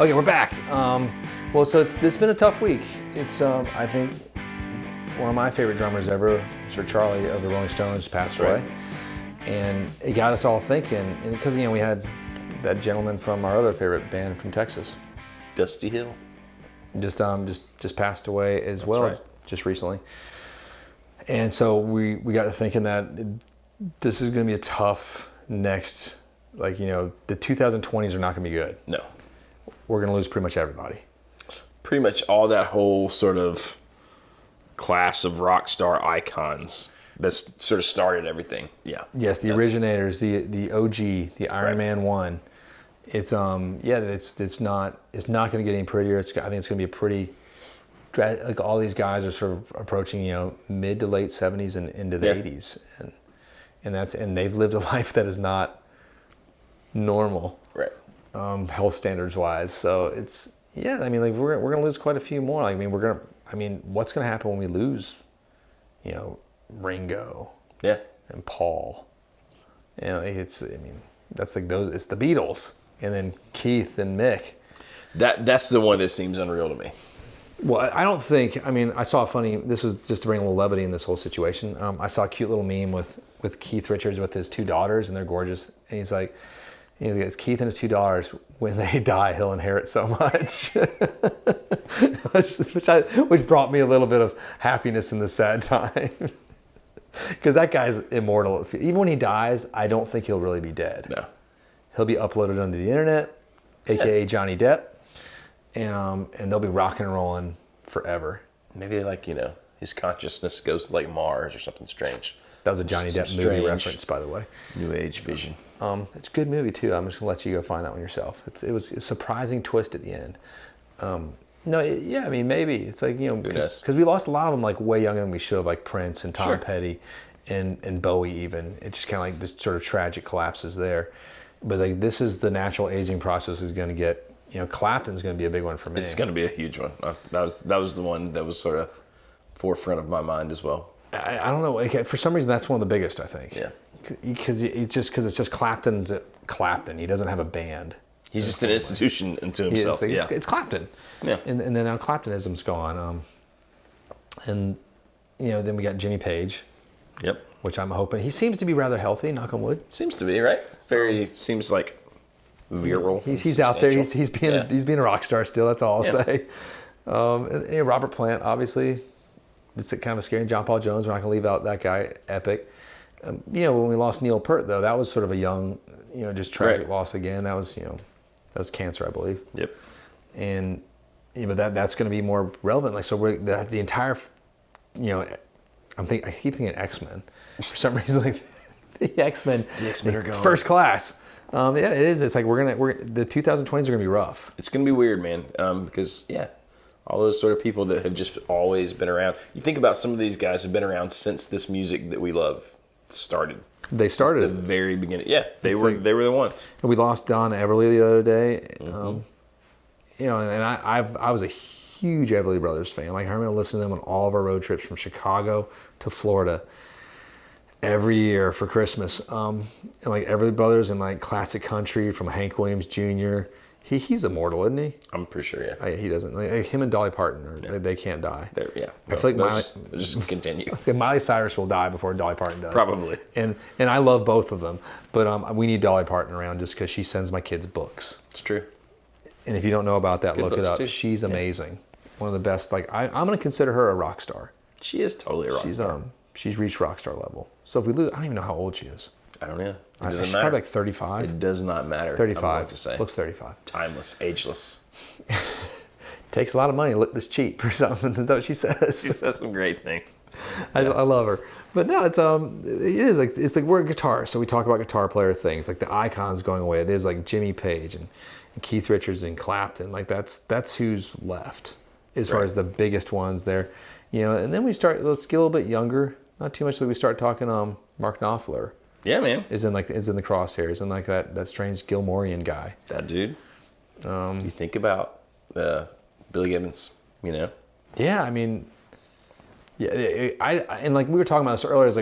Okay, we're back. Well, so this has been a tough week. It's, I think, one of my favorite drummers ever, Sir Charlie of the Rolling Stones, passed away. And it got us all thinking, because, we had that gentleman from our other favorite band from Texas. Dusty Hill. Just passed away as well, right. just recently. And so we got to thinking that this is going to be a tough next, the 2020s are not going to be good. No. We're going to lose pretty much everybody. Pretty much all that whole sort of class of rock star icons that's sort of started everything. Yeah. Yes, the originators, the OG, the Iron Man 1. It's it's not going to get any prettier. I think it's going to be a pretty, all these guys are sort of approaching mid to late 70s and into the 80s, and they've lived a life that is not normal, right? Health standards wise. So it's we're going to lose quite a few more. What's going to happen when we lose, Ringo, and Paul, it's the Beatles. And then Keith and Mick. That's the one that seems unreal to me. Well, I don't think, I saw this was just to bring a little levity in this whole situation. I saw a cute little meme with Keith Richards with his two daughters, and they're gorgeous. And he's like, it's Keith and his two daughters, when they die, he'll inherit so much. which brought me a little bit of happiness in this sad time. Because that guy's immortal. Even when he dies, I don't think he'll really be dead. No. He'll be uploaded onto the internet, aka Johnny Depp, and they'll be rocking and rolling forever. Maybe his consciousness goes to Mars or something strange. That was a Johnny Depp movie reference, by the way. New Age vision. It's a good movie too. I'm just gonna let you go find that one yourself. It was a surprising twist at the end. Maybe it's because we lost a lot of them way younger than we should have, like Prince and Tom Petty, and Bowie even. It just kind of this sort of tragic collapses there. But this is the natural aging process is going to get, Clapton's going to be a big one for me. It's going to be a huge one. That was the one that was sort of forefront of my mind as well. I don't know. For some reason, that's one of the biggest, I think. Yeah. Because it's just Clapton's Clapton. He doesn't have a band. He's just an institution unto himself. It's Clapton. Yeah. And then now Claptonism's gone. Then we got Jimmy Page. Yep. Which I'm hoping. He seems to be rather healthy, knock on wood. Seems to be, right? Seems like virile. He's out there. He's being a rock star still. That's all I'll say. And Robert Plant, obviously, it's kind of a scary. John Paul Jones. We're not going to leave out that guy. Epic. When we lost Neil Peart, though, that was sort of a young, just tragic loss again. That was cancer, I believe. Yep. And but that's going to be more relevant. So we're the entire, I keep thinking X-Men for some reason. The X-Men are going first class. It is. It's the 2020s are gonna be rough. It's gonna be weird, man. Because all those sort of people that have just always been around. You think about some of these guys have been around since this music that we love started. They started at the very beginning. Yeah, they were the ones. We lost Don Everly the other day. Mm-hmm. And I was a huge Everly Brothers fan. I remember listening to them on all of our road trips from Chicago to Florida. Every year for Christmas, and Everly Brothers and classic country from Hank Williams Jr. He's immortal, isn't he? I'm pretty sure, yeah. He doesn't. Him and Dolly Parton, they can't die. I feel like just continue. Miley Cyrus will die before Dolly Parton does. Probably. And I love both of them, but we need Dolly Parton around just because she sends my kids books. It's true. And if you don't know about that, look it up. Too. She's amazing. One of the best. I'm going to consider her a rock star. She is totally a rock star. She's reached rock star level. So if we lose, I don't even know how old she is. I don't know. It doesn't she's matter. probably 35. It does not matter. 35. To say. Looks 35. Timeless, ageless. Takes a lot of money to look this cheap or something. That's what she says. She says some great things. I love her. But no, it is it's we're guitarists, so we talk about guitar player things. The icons going away. It is Jimmy Page and Keith Richards and Clapton. That's who's left as far as the biggest ones there. And then let's get a little bit younger. Not too much, but we start talking Mark Knopfler. Yeah, man. Is in the crosshairs and that strange Gilmorian guy. That dude. You think about Billy Gibbons, Yeah, and we were talking about this earlier. I was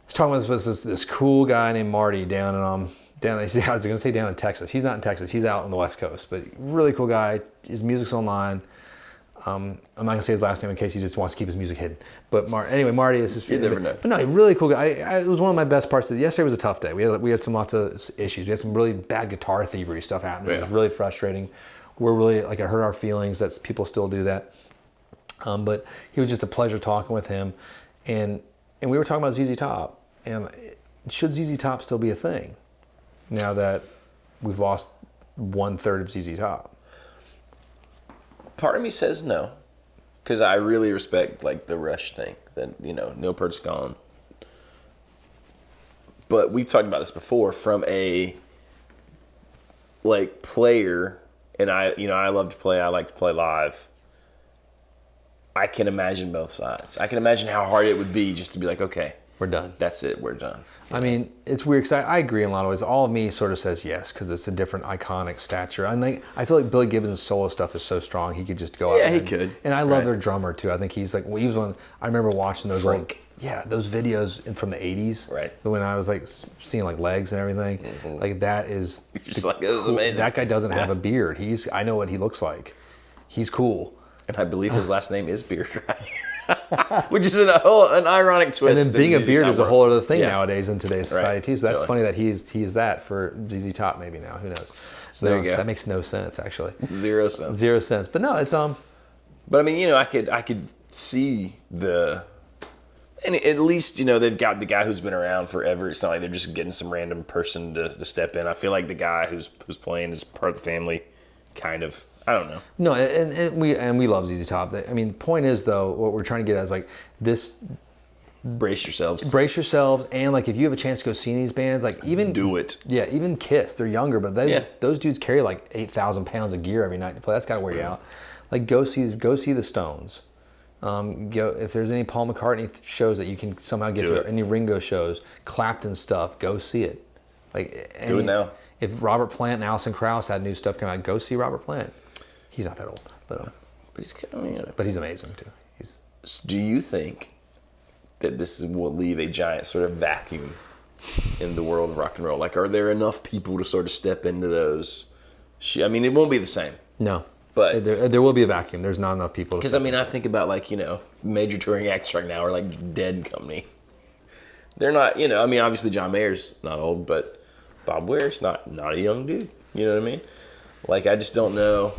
talking about this cool guy named Marty down I was going to say down in Texas. He's not in Texas. He's out on the West Coast. But really cool guy. His music's online. I'm not going to say his last name in case he just wants to keep his music hidden. But anyway, Marty is his... You never know. But no, really cool guy. It was one of my best parts. Yesterday was a tough day. We had lots of issues. We had some really bad guitar thievery stuff happening. Yeah. It was really frustrating. We're really, like, it hurt our feelings that people still do that. But he was just a pleasure talking with him. And we were talking about ZZ Top. And should ZZ Top still be a thing now that we've lost 1/3 of ZZ Top? Part of me says no, because I really respect like the Rush thing. That, you know, Neil Peart's gone. But we've talked about this before from a like player, and I love to play. I like to play live. I can imagine both sides. I can imagine how hard it would be just to be like, okay, We're done. that's it, we're done. I mean, it's weird because I agree in a lot of ways. All of me sort of says yes because it's a different iconic stature. And I feel like Billy Gibbons' solo stuff is so strong. He could just go out. Yeah, he and, could. And I love Right. their drummer too. I think he's like, he was one. I remember watching those Frank. those videos from the '80s. Right. When I was like seeing like legs and everything. Like that is Just like, it was amazing. That guy doesn't have Yeah. a beard. I know what he looks like. He's cool. And I believe his last name is Beard, right? Which is an ironic twist. And then being a in ZZ beard Top is a world. whole other thing Yeah. nowadays in today's society Right. too. So that's Totally. funny that he is that for ZZ Top maybe now. Who knows? So there you go. That makes no sense actually. 0 cents. 0 cents. But no, it's But I mean, you know, I could see and at least, you know, they've got the guy who's been around forever. It's not like they're just getting some random person to step in. I feel like the guy who's playing is part of the family, kind of. I don't know. No, and we love ZZ Top. I mean, the point is though, what we're trying to get at is like this. Brace yourselves. Brace yourselves, and like if you have a chance to go see these bands, like even Do it. Yeah, even Kiss. They're younger, but those dudes carry like 8,000 pounds of gear every night to play. That's gotta wear you out. Like go see the Stones. Go if there's any Paul McCartney shows that you can somehow get Do to, it. any Ringo shows, Clapton stuff. Go see it. Like Do it now. If Robert Plant and Alison Krauss had new stuff come out, go see Robert Plant. He's not that old, but he's amazing too. Do you think that this will leave a giant sort of vacuum in the world of rock and roll? Like, are there enough people to sort of step into those? I mean, it won't be the same. No, But there will be a vacuum. There's not enough people. Because I mean, I think about like, you know, major touring acts right now are like Dead Company. They're not, you know, I mean, obviously John Mayer's not old, but Bob Ware's not a young dude. You know what I mean? Like, I just don't know.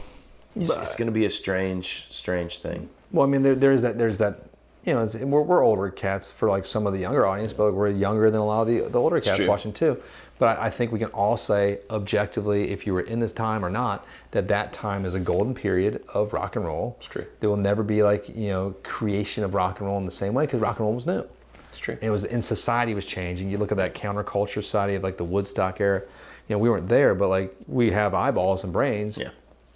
It's going to be a strange thing. Well, I mean, there's that. You know, we're older cats for like some of the younger audience, but we're younger than a lot of the older cats watching too. But I think we can all say objectively, if you were in this time or not, that time is a golden period of rock and roll. It's true. There will never be like, you know, creation of rock and roll in the same way because rock and roll was new. It's true. And it was in society was changing. You look at that counterculture society of like the Woodstock era. You know, we weren't there, but like we have eyeballs and brains. Yeah.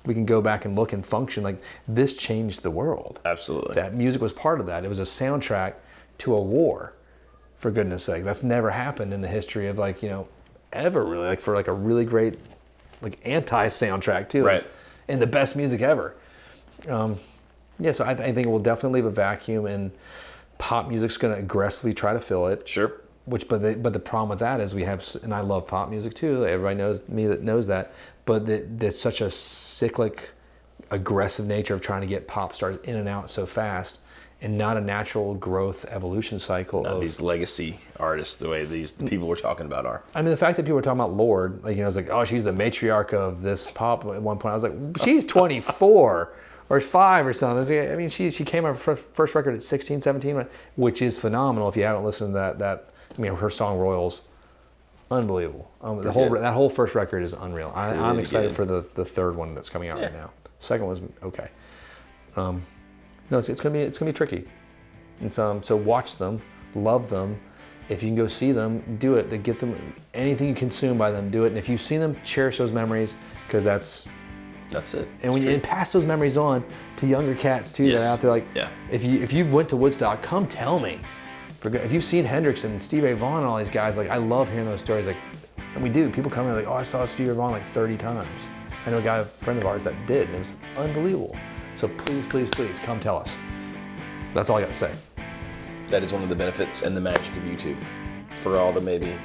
We can go back and look and function. Like this changed the world. Absolutely. That music was part of that. It was a soundtrack to a war, for goodness sake. That's never happened in the history of like, you know, ever really. Like for like a really great, like anti-soundtrack too. Right. And the best music ever. Yeah, so I think it will definitely leave a vacuum, and pop music's going to aggressively try to fill it. Sure. But the problem with that is we have, and I love pop music too. Everybody knows me that knows that. But there's such a cyclic, aggressive nature of trying to get pop stars in and out so fast, and not a natural growth evolution cycle. Not of these legacy artists the way the people we're talking about are. I mean, the fact that people were talking about Lorde, like, you know, it's like, oh, she's the matriarch of this pop. At one point, I was like, she's 24 or 5 or something. I mean, she came out with her first record at 16, 17, which is phenomenal. If you haven't listened to that, I mean, her song Royals, unbelievable. That whole first record is unreal. I'm excited for the third one that's coming out right now. Second one was okay. No, it's gonna be tricky. And so watch them, love them. If you can go see them, do it. Get them anything you consume by them, do it. And if you've seen them, cherish those memories because that's it. And pass those memories on to younger cats too. That are out there like, if you went to Woodstock, come tell me. If you've seen Hendrix and Steve Ray Vaughan and all these guys, like I love hearing those stories. Like, and we do. People come in like, oh, I saw Steve Ray Vaughan like 30 times. I know a friend of ours that did, and it was unbelievable. So please, please, please, come tell us. That's all I got to say. That is one of the benefits and the magic of YouTube. For all the maybe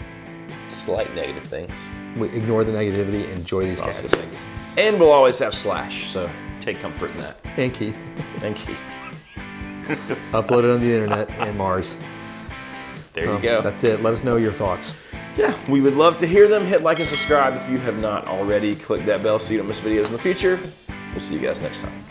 slight negative things. We ignore the negativity, enjoy these cats. Positive things. And we'll always have Slash, so take comfort in that. And Keith. Thank you. Upload it on the internet and Mars. There you go. That's it. Let us know your thoughts. Yeah, we would love to hear them. Hit like and subscribe if you have not already. Click that bell so you don't miss videos in the future. We'll see you guys next time.